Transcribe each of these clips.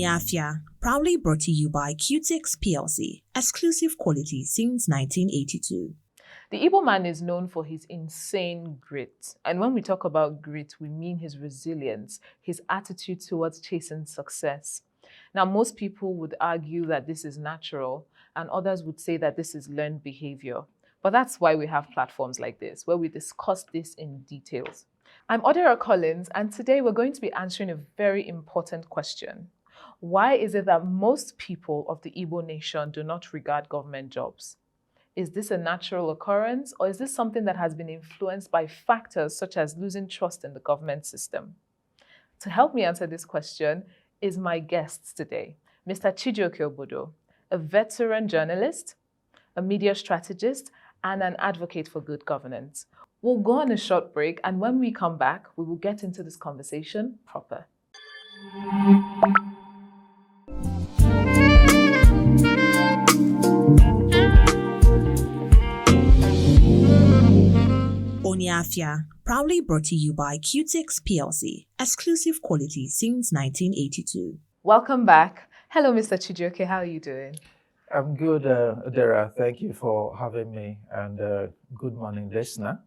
Onye Afia, proudly brought to you by Qtix PLC, exclusive quality since 1982. The Igbo man is known for his insane grit. And when we talk about grit, we mean his resilience, his attitude towards chasing success. Now, most people would argue that this is natural, and others would say that this is learned behavior. But that's why we have platforms like this, where we discuss this in details. I'm Odera Collins, and today we're going to be answering a very important question. Why is it that most people of the Igbo nation do not regard government jobs? Is this a natural occurrence, or is this something that has been influenced by factors such as losing trust in the government system? To help me answer this question is my guest today, Mr. Chijioke Ogbodo, a veteran journalist, a media strategist, and an advocate for good governance. We'll go on a short break, and when we come back, we will get into this conversation proper. Onye Afia, proudly brought to you by Qtix PLC, exclusive quality since 1982. Welcome back. Hello, Mr. Chijioke. How are you doing? I'm good, Odera. Thank you for having me, and good morning, listener.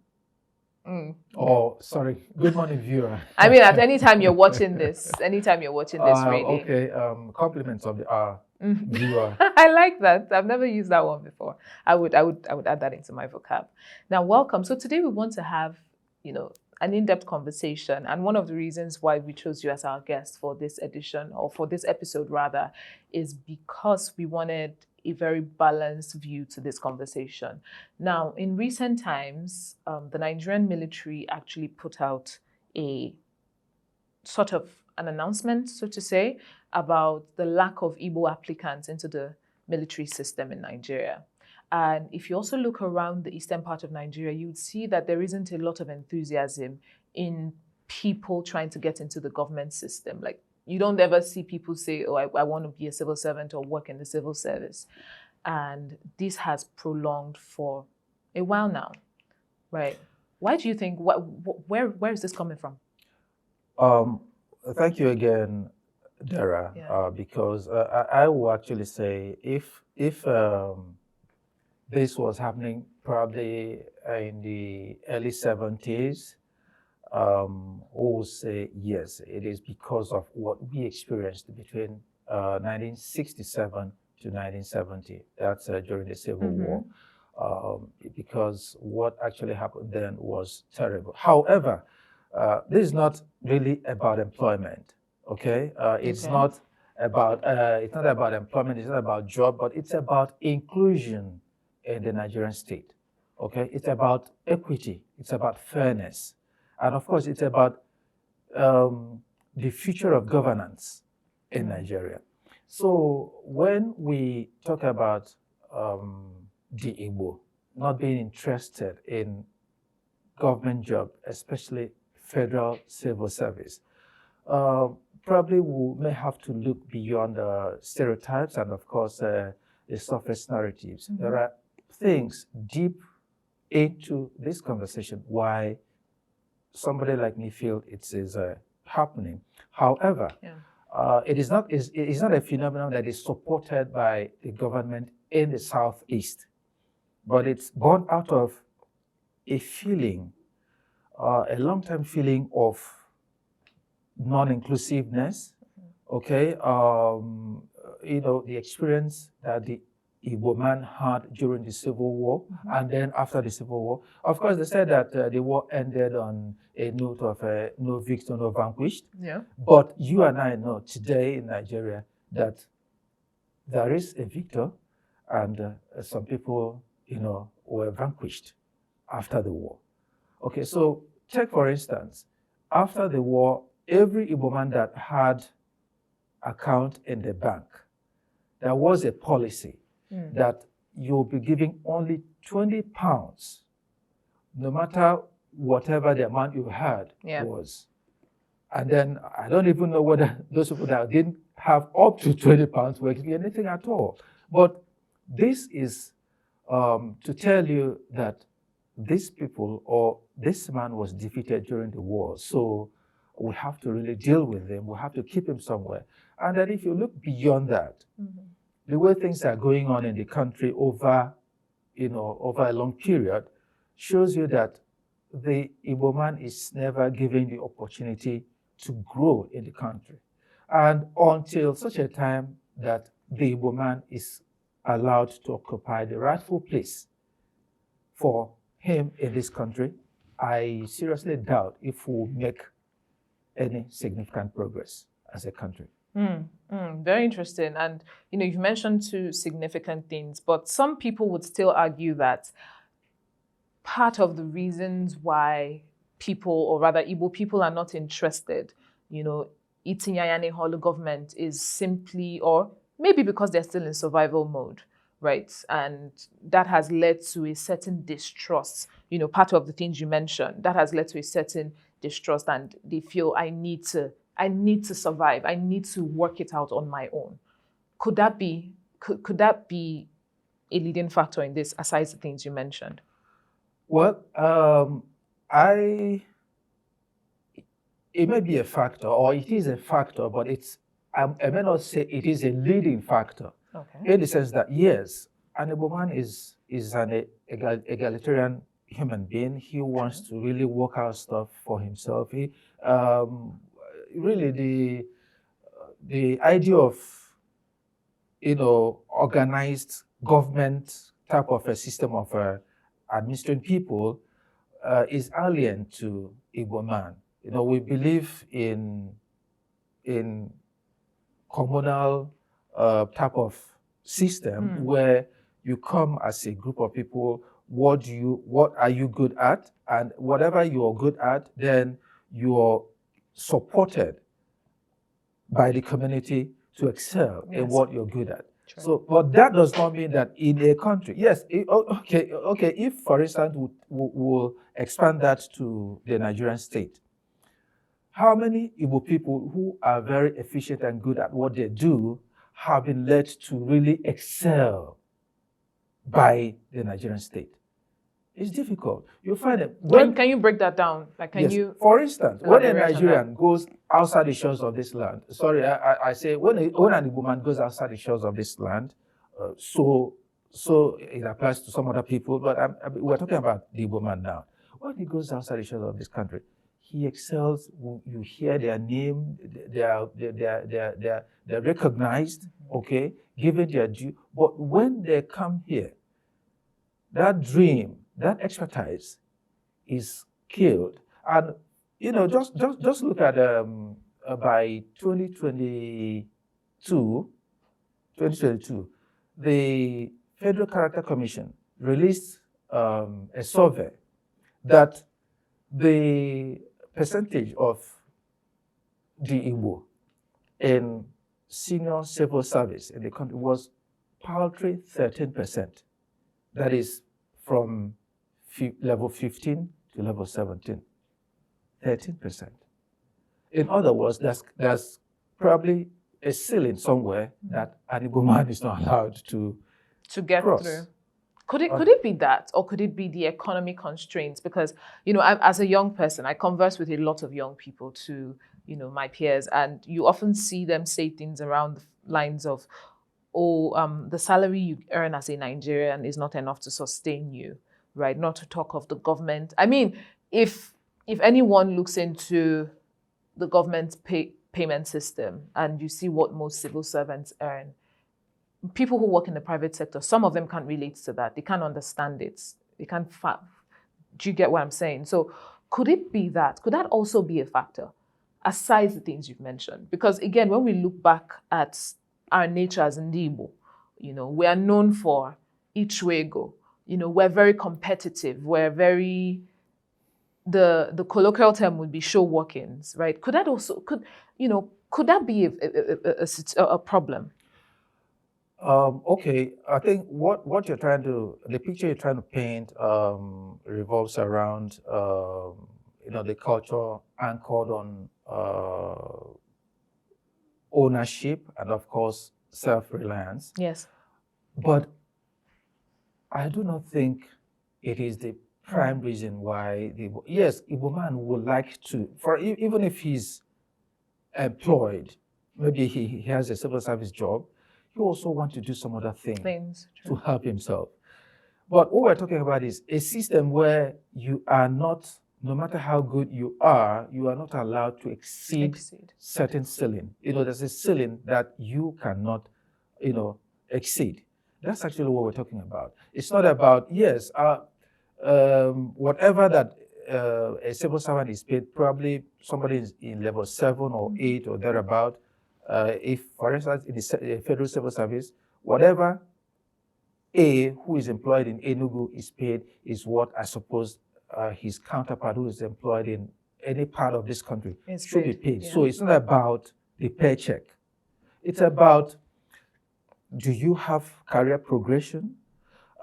Oh, sorry. Good morning, viewer. I mean, at any time you're watching this, really. Okay. Compliments of the hour, viewer. I like that. I've never used that one before. I would add that into my vocab. Now, welcome. So today we want to have, an in-depth conversation. And one of the reasons why we chose you as our guest for this edition, or for this episode rather, is because we wanted a very balanced view to this conversation. Now, in recent times, the Nigerian military actually put out a sort of an announcement, so to say, about the lack of Igbo applicants into the military system in Nigeria. And if you also look around the eastern part of Nigeria, you would see that there isn't a lot of enthusiasm in people trying to get into the government system. Like, you don't ever see people say, oh, I want to be a civil servant or work in the civil service. And this has prolonged for a while now, right? Why do you think, where is this coming from? Thank you again, Dara, because I will actually say if this was happening probably in the early 70s, will say yes, it is because of what we experienced between 1967 to 1970. That's during the Civil War, because what actually happened then was terrible. However, this is not really about employment. Okay, it's not about employment. It's not about job, but it's about inclusion in the Nigerian state. Okay, it's about equity. It's about fairness. And of course, it's about the future of governance in Nigeria. So when we talk about the Igbo not being interested in government job, especially federal civil service, probably we may have to look beyond the stereotypes and, of course, the surface narratives. There are things deep into this conversation why somebody like me feel it is happening. However, it is not a phenomenon that is supported by the government in the Southeast, but it's born out of a feeling, a long-term feeling of non-inclusiveness. Okay, the experience that the Igbo man had during the Civil War, and then after the Civil War. Of course, they said that the war ended on a note of no victor, no vanquished. Yeah. But you and I know today in Nigeria that there is a victor, and some people, were vanquished after the war. Okay, so take for instance, after the war, every Igbo man that had account in the bank, there was a policy that you'll be giving only 20 pounds, no matter whatever the amount you had was. And then I don't even know whether those people that didn't have up to 20 pounds were giving anything at all. But this is to tell you that these people or this man was defeated during the war. So we have to really deal with him. We have to keep him somewhere. And then if you look beyond that, the way things are going on in the country over a long period shows you that the Igbo man is never given the opportunity to grow in the country. And until such a time that the Igbo man is allowed to occupy the rightful place for him in this country, I seriously doubt if we'll make any significant progress as a country. Very interesting. And, you've mentioned two significant things, but some people would still argue that part of the reasons why people, or rather Igbo people, are not interested, Itinyayane Holu government is simply, or maybe because they're still in survival mode, right? And that has led to a certain distrust, part of the things you mentioned, that has led to a certain distrust, and they feel I need to survive. I need to work it out on my own. Could that be a leading factor in this, aside the things you mentioned? Well, it may be a factor, or it is a factor, but I may not say it is a leading factor. Okay. In the sense that, yes, an Igbo man is an egalitarian human being. He wants to really work out stuff for himself. He really the idea of organized government type of a system of administering people is alien to Igbo man. We believe in communal type of system where you come as a group of people. What are you good at? And whatever you're good at, then you're supported by the community to excel in what you're good at. True. So, but that does not mean that in a country, yes, okay, if, for instance, we'll expand that to the Nigerian state, how many Igbo people who are very efficient and good at what they do have been led to really excel by the Nigerian state? It's difficult. You find it. Can you break that down? For instance, when a Nigerian goes outside the shores of this land, I say when an Igbo man goes outside the shores of this land, so it applies to some other people, but we're talking about the Igbo man now. When he goes outside the shores of this country, he excels. You hear their name, they're recognized, okay, given their due. But when they come here, that dream, that expertise is killed. And just look at by 2022, the Federal Character Commission released a survey that the percentage of the Igbo in senior civil service in the country was paltry 13%. That is from level 15 to level 17. 13%. In other words, there's probably a ceiling somewhere that an Igbo man is not allowed to get cross. Through. Could it be that, or could it be the economic constraints? Because as a young person, I converse with a lot of young people too, my peers, and you often see them say things around the lines of, the salary you earn as a Nigerian is not enough to sustain you, right? Not to talk of the government. I mean, if anyone looks into the government payment system and you see what most civil servants earn, people who work in the private sector, some of them can't relate to that. They can't understand it. They can't. Do you get what I'm saying? So could it be that? Could that also be a factor, aside the things you've mentioned? Because again, when we look back at our nature as Ndi Igbo, we are known for Ichwego. We're very competitive. We're very, the colloquial term would be show workings, right? Could that also, could that be a problem? Okay, I think what the picture you're trying to paint revolves around, the culture anchored on ownership and, of course, self-reliance. Yes. But I do not think it is the prime reason why yes, Igbo man would like to, even if he's employed, maybe he has a civil service job, he also wants to do some other things to help himself. But what we're talking about is a system where you are not, no matter how good you are not allowed to exceed certain ceiling. There's a ceiling that you cannot, exceed. That's actually what we're talking about. It's not about, yes, whatever that a civil servant is paid, probably somebody is in level 7 or 8 or thereabout. If, for instance, in the federal civil service, whatever A, who is employed in Enugu, is paid is what I suppose his counterpart who is employed in any part of this country should be paid. Yeah. So it's not about the paycheck. It's about, do you have career progression?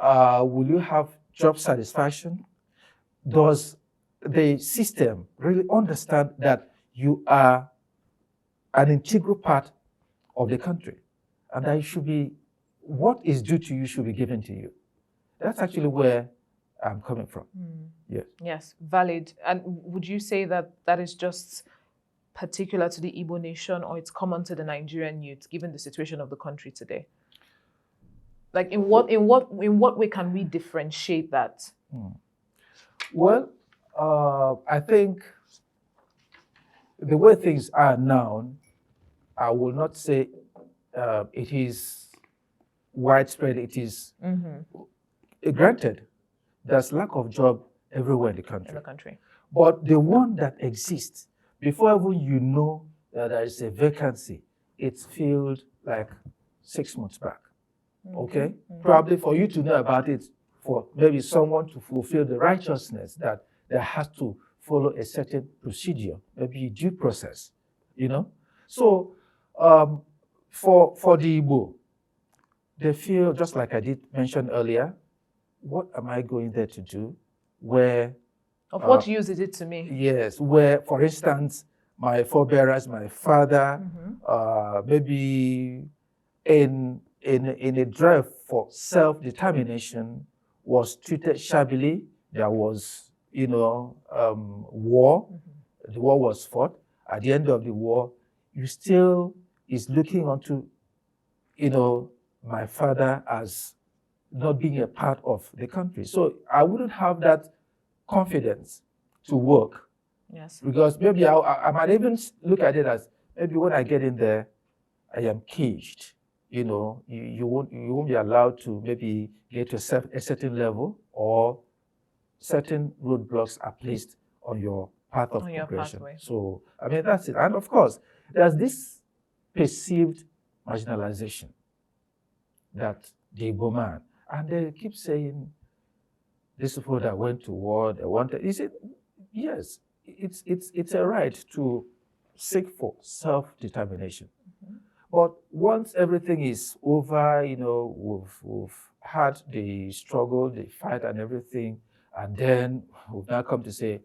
Will you have job satisfaction? Does the system really understand that you are an integral part of the country and that it should be, what is due to you should be given to you? That's actually where I'm coming from. Yes. Yes, valid. And would you say that that is just particular to the Igbo nation, or it's common to the Nigerian youth, given the situation of the country today? Like, in what way can we differentiate that? Well, I think the way things are now, I will not say it is widespread. It is granted. There's lack of job everywhere in the country. But the one that exists, before even you know that there is a vacancy, it's filled like 6 months back. Okay? Probably for you to know about it, for maybe someone to fulfill the righteousness that there has to follow a certain procedure, maybe due process, So for the Igbo, they feel, just like I did mention earlier, what am I going there to do? Where of what use is it to me? Yes, where, for instance, my forebearers, my father, maybe in a drive for self-determination, was treated shabbily. There was, war. The war was fought. At the end of the war, you still is looking onto, my father as not being a part of the country. So I wouldn't have that confidence to work. Yes. Because maybe I might even look at it as, maybe when I get in there, I am caged. You won't be allowed to maybe get to a certain level, or certain roadblocks are placed on your path of progression. So, I mean, that's it. And of course, there's this perceived marginalization that the Igbo man, and they keep saying, these people that went to war, they wanted, is it? Yes, it's a right to seek for self-determination. But once everything is over, we've had the struggle, the fight and everything, and then we've now come to say,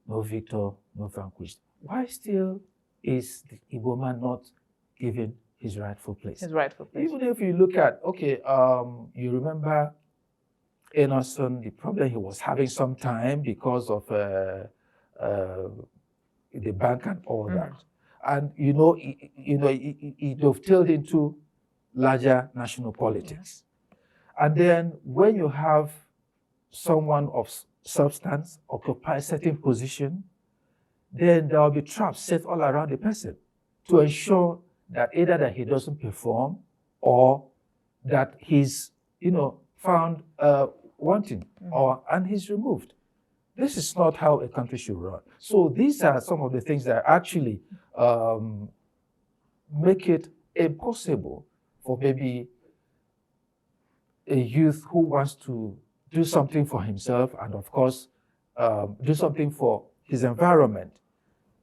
no victor, no vanquished. Why still is the Igbo man not given his rightful place? His rightful place. Even if you look at, you remember Nnoo, the problem he was having some time because of the bank and all that. And, it dovetailed into larger national politics. And then when you have someone of substance occupy a certain position, then there will be traps set all around the person to ensure that either that he doesn't perform, or that he's, found wanting, and he's removed. This is not how a country should run. So these are some of the things that actually make it impossible for maybe a youth who wants to do something for himself, and of course, do something for his environment.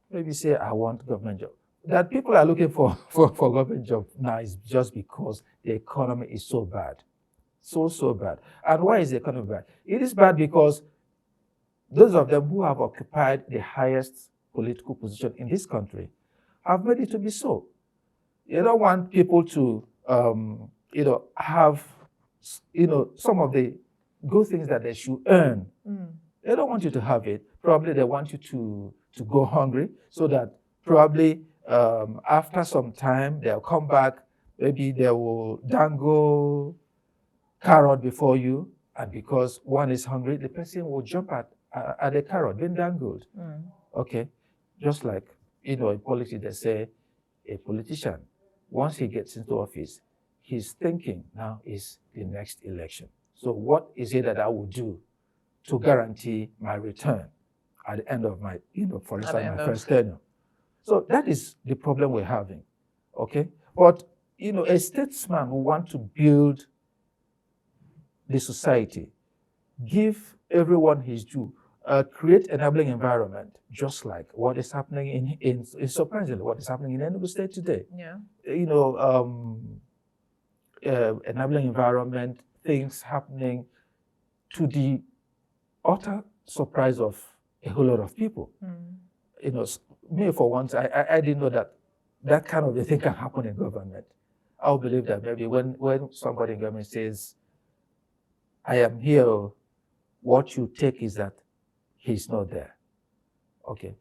Maybe say, I want government job. That people are looking for government job now is just because the economy is so bad. So bad. And why is the economy bad? It is bad because those of them who have occupied the highest political position in this country have made it to be so. You don't want people to, have, some of the good things that they should earn. They don't want you to have it. Probably they want you to go hungry, so that probably after some time they'll come back. Maybe they will dangle carrot before you, and because one is hungry, the person will jump at the carrot being dangled. Okay, just like in politics, they say a politician, once he gets into office, his thinking now is the next election. So what is it that I will do to guarantee my return at the end of my, for instance, my first tenure? So that is the problem we're having, okay? But, a statesman who wants to build the society, give everyone his due, create enabling environment, just like what is happening in surprisingly, what is happening in Enugu State today. Yeah. Enabling environment, things happening to the utter surprise of a whole lot of people. Me, for once, I didn't know that kind of a thing can happen in government. I'll believe that maybe when somebody in government says, I am here, what you take is that he's not there. Okay.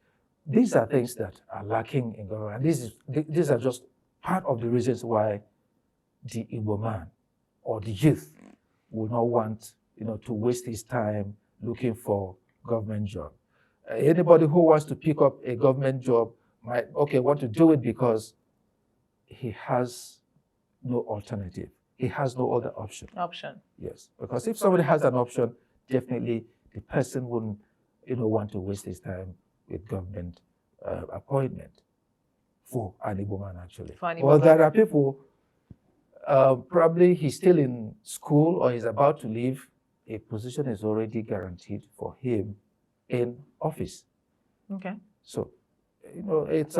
These are things that are lacking in government. These are just part of the reasons why the Igbo man or the youth will not want, to waste his time looking for government job. Anybody who wants to pick up a government job might, want to do it because he has no alternative. He has no other option. Yes, because if somebody has an option, definitely the person wouldn't, want to waste his time with government appointment for an Igbo man, actually. Well, there are people, probably he's still in school or he's about to leave, a position is already guaranteed for him in office. Okay. So, it's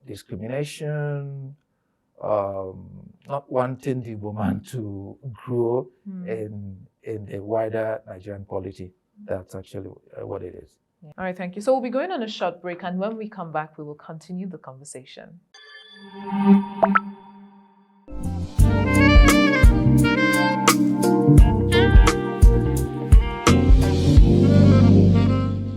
discrimination, not wanting the woman to grow in the wider Nigerian polity. That's actually what it is. Yeah. All right, thank you. So we'll be going on a short break, and when we come back, we will continue the conversation.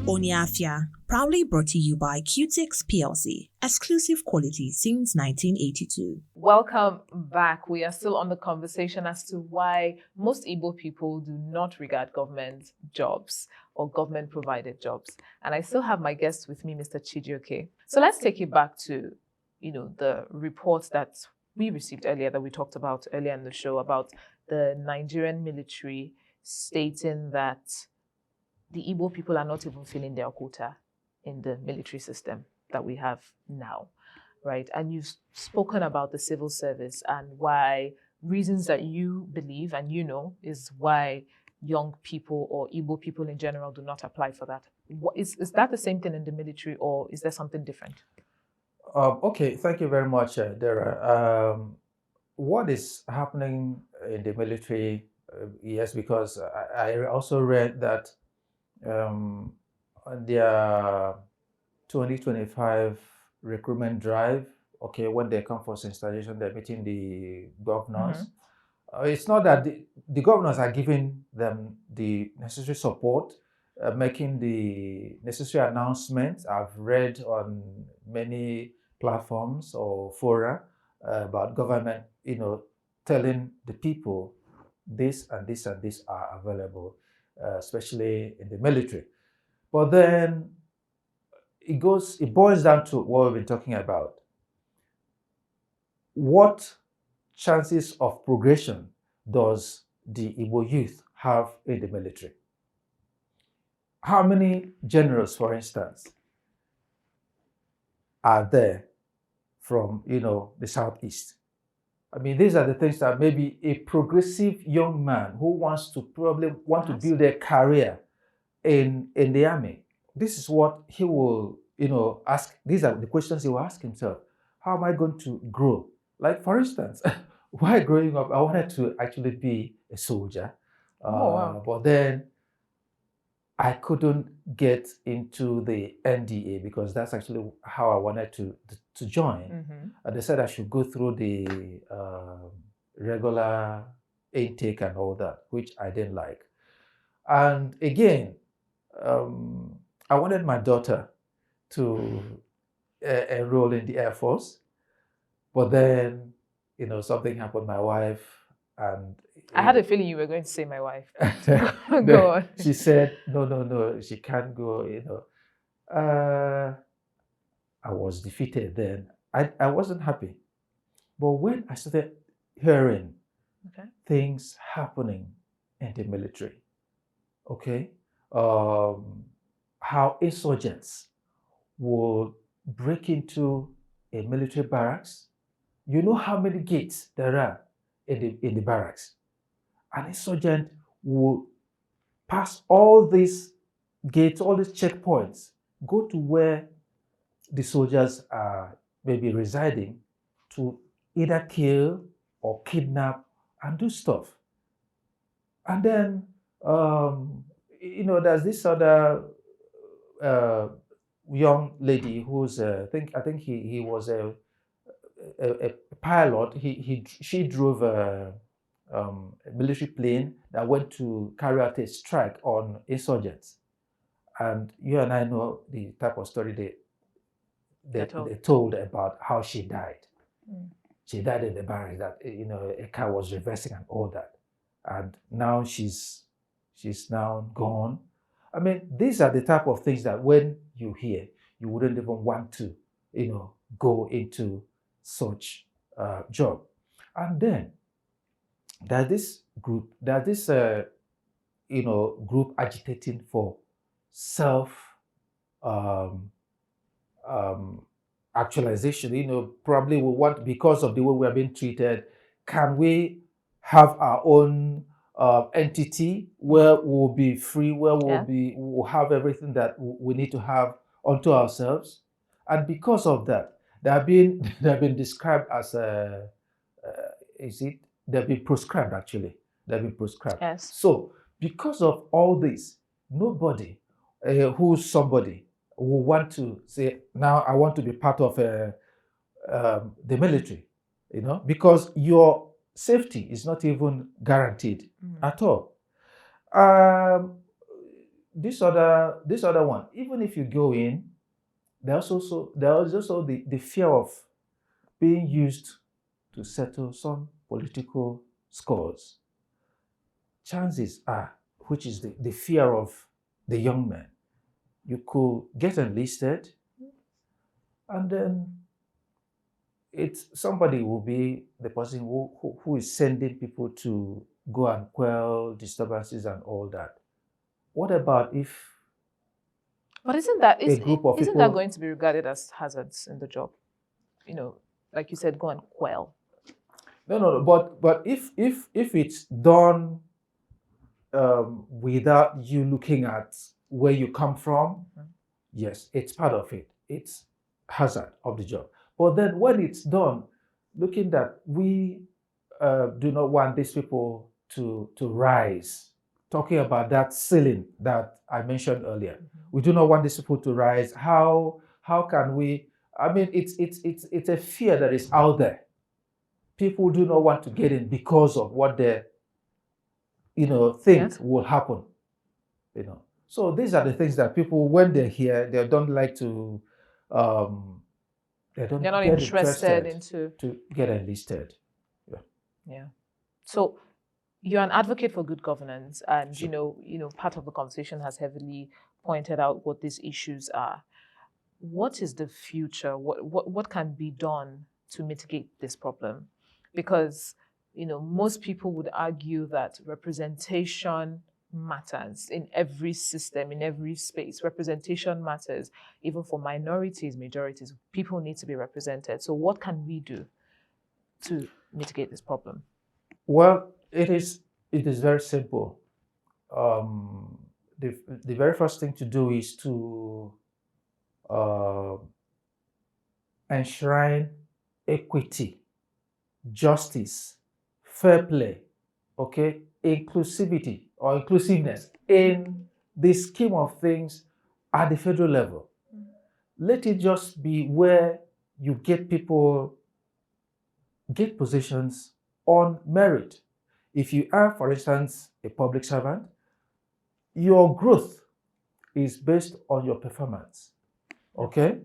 Onye Afia, proudly brought to you by Qtix PLC, exclusive quality since 1982. Welcome back. We are still on the conversation as to why most Igbo people do not regard government jobs or government-provided jobs. And I still have my guest with me, Mr. Chijioke. So let's take it back to, the reports that we received earlier, that we talked about earlier in the show, about the Nigerian military stating that the Igbo people are not even filling their quota in the military system that we have now, right? And you've spoken about the civil service and why reasons that you believe and is why young people or Igbo people in general do not apply for that. Is that the same thing in the military, or is there something different? Okay, thank you very much, Dara. What is happening in the military? Yes, because I also read that their 2025 recruitment drive, when they come for installation, they're meeting the governors. It's not that the governors are giving them the necessary support, making the necessary announcements. I've read on many platforms or fora about government, telling the people this and this and this are available, especially in the military. But then it boils down to what we've been talking about. What chances of progression does the Igbo youth have in the military? How many generals, for instance, are there from, the Southeast? I mean, these are the things that maybe a progressive young man who wants to to build a career in the army. This is what he will, ask. These are the questions he will ask himself. How am I going to grow? Like, for instance, while growing up, I wanted to actually be a soldier. Wow. But then I couldn't get into the NDA because that's actually how I wanted to join. And they said I should go through the regular intake and all that, which I didn't like. And again, I wanted my daughter to enroll in the Air Force, but then, something happened. My wife and I had a feeling you were going to say my wife. No, Go on. she said, no, she can't go. I was defeated then. I wasn't happy. But when I started hearing things happening in the military, how insurgents would break into a military barracks. You know how many gates there are in the barracks. An insurgent will pass all these gates, all these checkpoints, go to where the soldiers are maybe residing to either kill or kidnap and do stuff. And then, there's this other young lady who's, I think he was a pilot. She drove a military plane that went to carry out a strike on insurgents. And you and I know the type of story they told about how she died. She died in the barracks, that a car was reversing and all that. And now she's now gone. I mean, these are the type of things that when you hear, you wouldn't even want to, go into such job. And then there's this group agitating for self actualization. Probably we want, because of the way we are being treated, can we have our own entity where we'll be free, where we'll have everything that we need to have unto ourselves? And because of that, they have been described as they've been proscribed, actually. They've been proscribed. Yes. So because of all this, nobody who's somebody will want to say, now I want to be part of the military, because your safety is not even guaranteed at all. This other one, even if you go in, there's also the fear of being used to settle some political scores. Chances are, which is the fear of the young man, you could get enlisted, and then somebody will be the person who is sending people to go and quell disturbances and all that. What about if? But isn't that going to be regarded as hazards in the job? Like you said, go and quell. No. But if it's done without you looking at where you come from, yes, it's part of it. It's hazard of the job. But then when it's done, looking that we do not want these people to rise, talking about that ceiling that I mentioned earlier, we do not want these people to rise. How can we? I mean, it's a fear that is out there. People do not want to get in because of what they think will happen. So these are the things that people, when they hear, they don't like to. They're not interested to get enlisted. Yeah. So you're an advocate for good governance, and part of the conversation has heavily pointed out what these issues are. What is the future? What can be done to mitigate this problem? Because most people would argue that representation matters in every system, in every space. Representation matters, even for minorities, majorities. People need to be represented. So what can we do to mitigate this problem? Well, it is very simple. The very first thing to do is to enshrine equity, justice, fair play, inclusivity or inclusiveness in the scheme of things at the federal level. Let it just be where you get positions on merit. if you are, for instance, a public servant, your growth is based on your performance. Okay?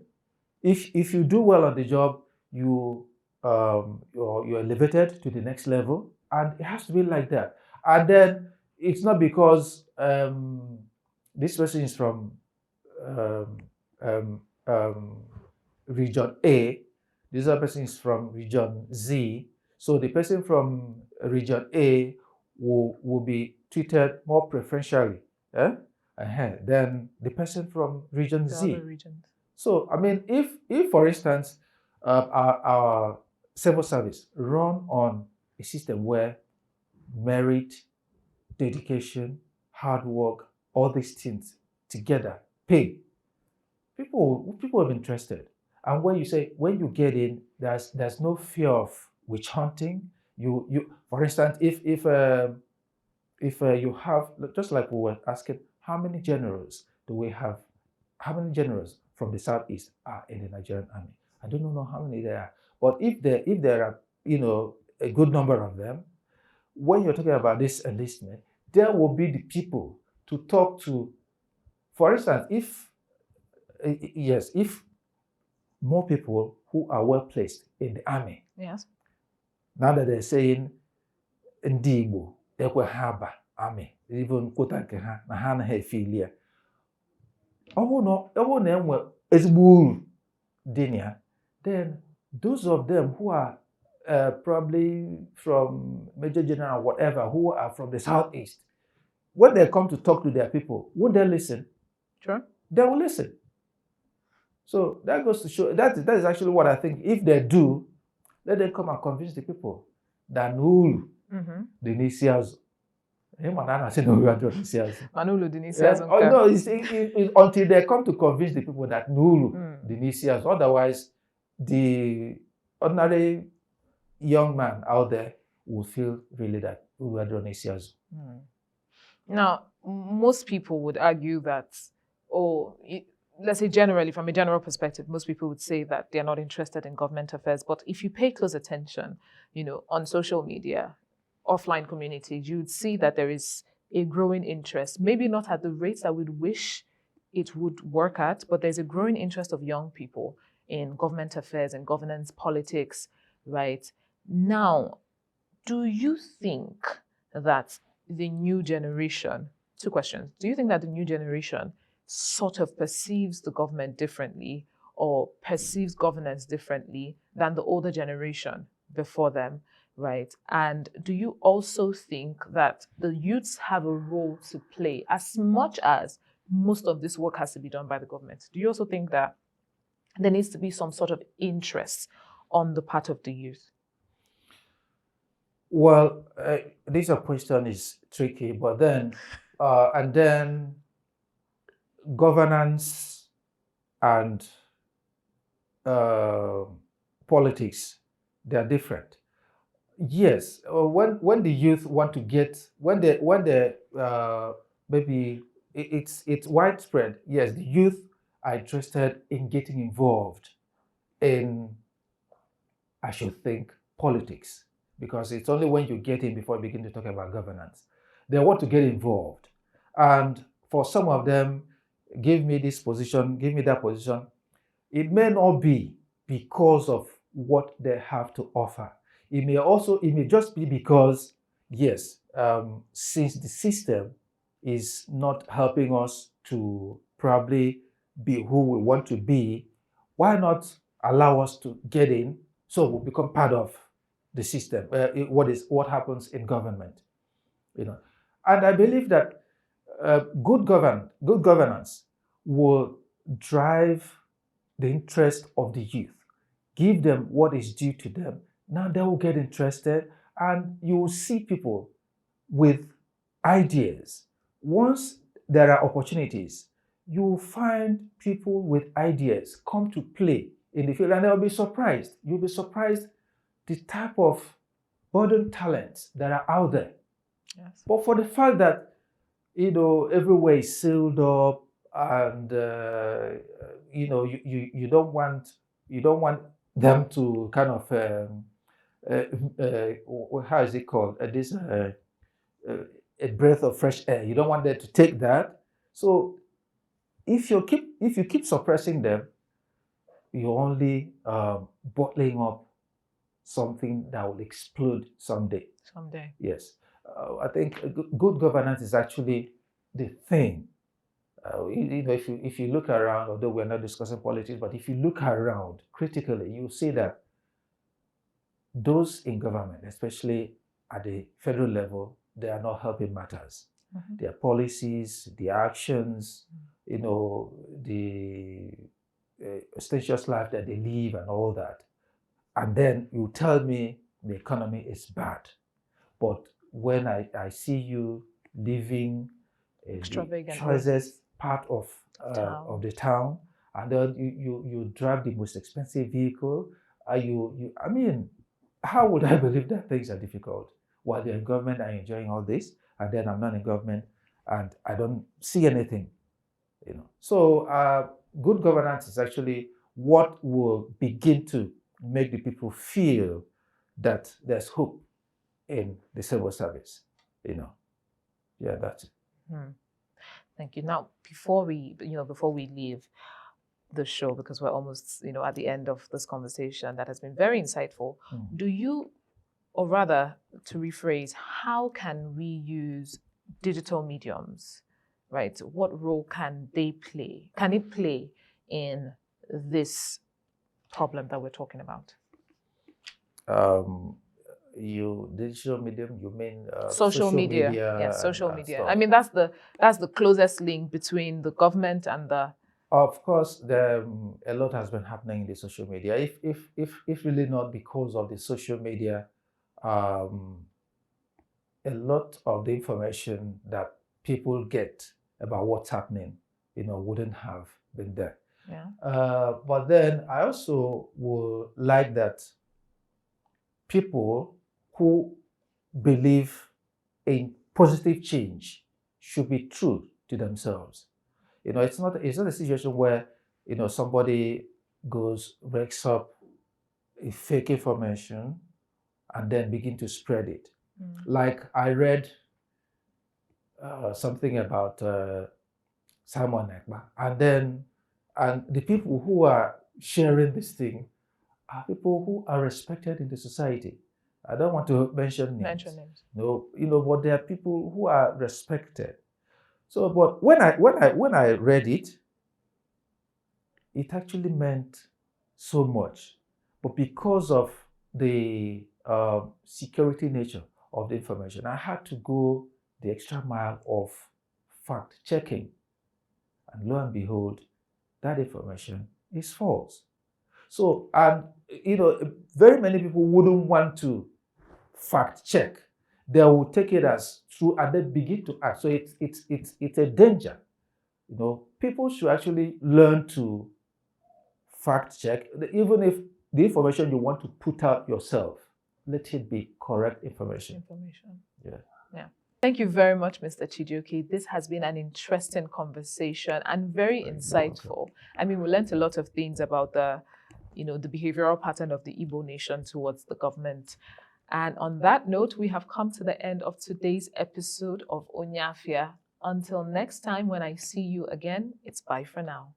If you do well on the job, you're elevated to the next level, and it has to be like that. And then it's not because this person is from um, um, um, region A, this other person is from region Z. So the person from region A will be treated more preferentially than the person from region The Z. other regions. So, I mean, if for instance, our civil service run on a system where merit, dedication, hard work, all these things together pay, people will be interested. And when you get in, there's no fear of witch hunting. You for instance, if you have, just like we were asking, how many generals do we have? How many generals from the southeast are in the Nigerian army? I don't know how many there are, but if there are a good number of them, when you're talking about this enlistment, there will be the people to talk to. For instance, if more people who are well placed in the army, Yes. now that they're saying Ndi Igbo, ekwe ha ba army, even quota nke ha na ha anaghị efe ili ya. Ọ bụrụ na enwe ezigbo uru dị na ya, then those of them who are probably from Major General, whatever, who are from the southeast, when they come to talk to their people, would they listen? Sure. They will listen. So that goes to show that is actually what I think. If they do, let them come and convince the people that Nnoo the Nisias. Manulu Dinisias. No, it's until they come to convince the people that Nnoo the Nisias. Otherwise, the ordinary young man out there will feel really that we are Nisias. Now, most people would argue that, let's say generally, from a general perspective, most people would say that they're not interested in government affairs. But if you pay close attention, on social media, offline communities, you'd see that there is a growing interest, maybe not at the rates that we'd wish it would work at, but there's a growing interest of young people in government affairs and governance, politics, right? Now, do you think that the new generation, two questions, do you think that the new generation sort of perceives the government differently or perceives governance differently than the older generation before them, right? And do you also think that the youths have a role to play as much as most of this work has to be done by the government? Do you also think that there needs to be some sort of interest on the part of the youth? Well, this question is tricky, but then, and then governance and politics, they are different. Yes, when the youth want to get, when they maybe it's widespread. Yes, the youth are interested in getting involved in, I should think, politics, because it's only when you get in before you begin to talk about governance. They want to get involved, and for some of them, give me this position, give me that position. It may not be because of what they have to offer. It may just be because, yes, since the system is not helping us to probably be who we want to be, why not allow us to get in so we become part of the system? What happens in government, And I believe that good governance will drive the interest of the youth, give them what is due to them. Now they will get interested, and you will see people with ideas. Once there are opportunities, you will find people with ideas come to play in the field, and they'll be surprised. You'll be surprised the type of burden talents that are out there. Yes. But for the fact that everywhere is sealed up, and you don't want them to kind of how is it called? A breath of fresh air. You don't want them to take that. So if you keep suppressing them, you're only bottling up something that will explode someday. Someday. Yes. I think good governance is actually the thing. If you look around, although we're not discussing politics, but if you look around critically, you see that those in government, especially at the federal level, they are not helping matters. Mm-hmm. Their policies, the actions, the ostentatious life that they live and all that. And then you tell me the economy is bad. But when I see you living in the choicest part of the town, and then you drive the most expensive vehicle, I mean, how would I believe that things are difficult? While you're in government and enjoying all this, and then I'm not in government and I don't see anything, So good governance is actually what will begin to make the people feel that there's hope in the civil service, Yeah, that's it. Thank you. Now, before we leave the show, because we're almost, at the end of this conversation that has been very insightful, do you, or rather, to rephrase, how can we use digital mediums, right? What role can it play in this problem that we're talking about? Digital medium, you mean social media? Yes, social media. Stuff. I mean, that's the closest link between the government and the. Of course, a lot has been happening in the social media. If really not because of the social media, a lot of the information that people get about what's happening, wouldn't have been there. Yeah. But then I also would like that people who believe in positive change should be true to themselves. It's not a situation where somebody rakes up a fake information and then begin to spread it. Like I read something about Simon Ekpa, and the people who are sharing this thing are people who are respected in the society. I don't want to mention names. No, but there are people who are respected. So, but when I read it, it actually meant so much. But because of the security nature of the information, I had to go the extra mile of fact checking. And lo and behold, that information is false. So, and very many people wouldn't want to fact check. They will take it as true and then begin to act. So it's a danger. People should actually learn to fact check, even if the information you want to put out yourself, let it be correct information. Yeah. Thank you very much, Mr. Chijioke. This has been an interesting conversation and very insightful. I mean, we learned a lot of things about the behavioral pattern of the Igbo nation towards the government. And on that note, we have come to the end of today's episode of Onye Afia. Until next time, when I see you again, it's bye for now.